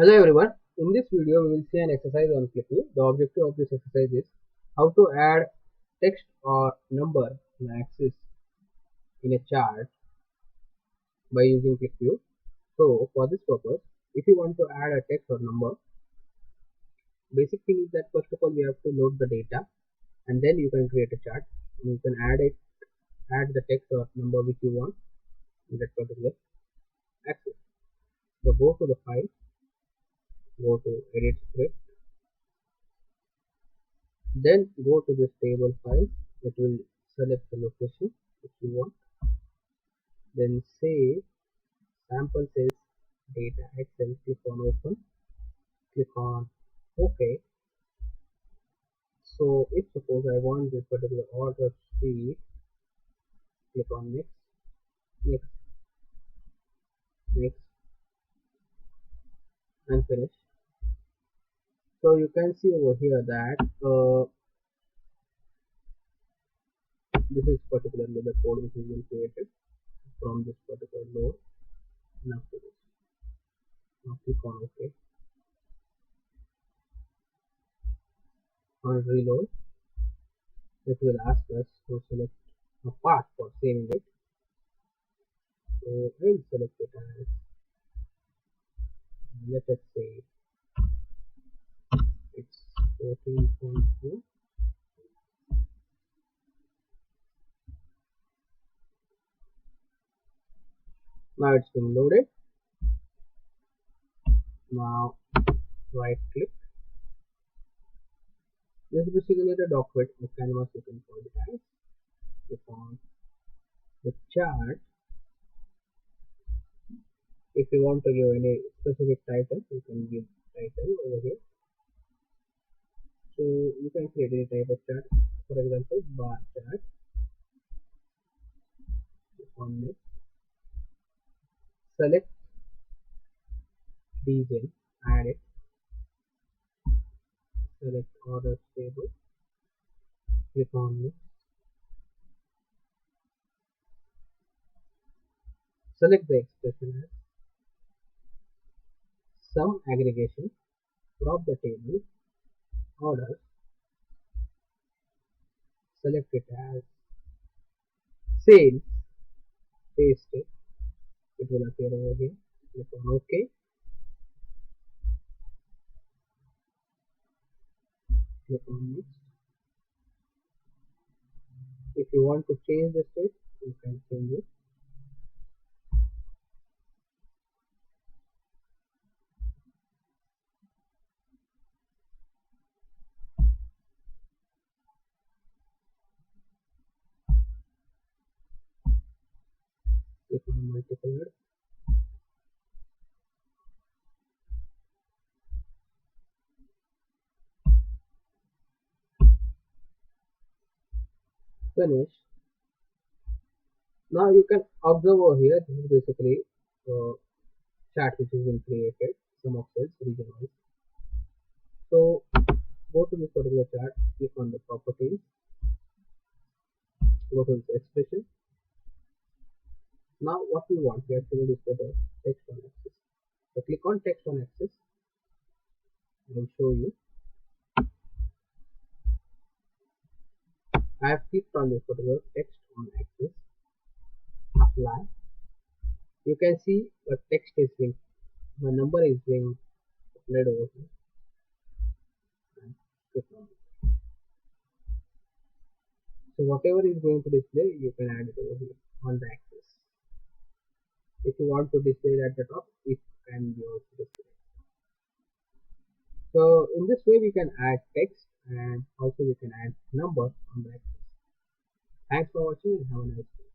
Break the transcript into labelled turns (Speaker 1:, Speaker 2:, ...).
Speaker 1: Hello everyone. In this video, we will see an exercise on QlikView. The objective of this exercise is how to add text or number on axis in a chart by using QlikView. So, for this purpose, if you want to add a text or number, basic thing is that first of all we have to load the data, and then you can create a chart. And you can add the text or number which you want in that particular axis. So, go to the file, go to edit script. Then go to this table file. It will select the location which you want. Then save sample sales data Excel. Click on open. Click on OK. So if suppose I want this particular order sheet, click on next, next, next, and finish. So you can see over here that this is particularly the code which has been created from this particular node. Now to this. Now click on OK. On reload, it will ask us to select a path for saving it. So I will select it as, let us say it's 14.4. Now it's been loaded. Now right click. This is basically the document or canvas, you can call it as. Click on the chart. If you want to give any specific title, you can give title over here. So you can create any type of chart. For example, bar chart. Click on next. Select region, add it. Select order table. Click on next. Select the expression as sum aggregation. Crop the table. Order. Select it as sales. Paste it. It will appear over here. Click on OK. Click on next. If you want to change the state, you can change it. Click on multicolor. Finish. Now you can observe over here, this is basically a chart which has been created, sum of cells region wise. So go to this particular chart, click on the properties, go to this expression. Now what we want, we actually display the text on axis. So click on text on axis. I will show you. I have clicked on this particular text on axis. Apply. You can see the text is being, the number is being applied over here. And click on it. So whatever is going to display, you can add it over here on the axis. If you want to display it at the top, it can be also displayed. So in this way we can add text and also we can add number on the axis. Thanks for watching and have a nice day.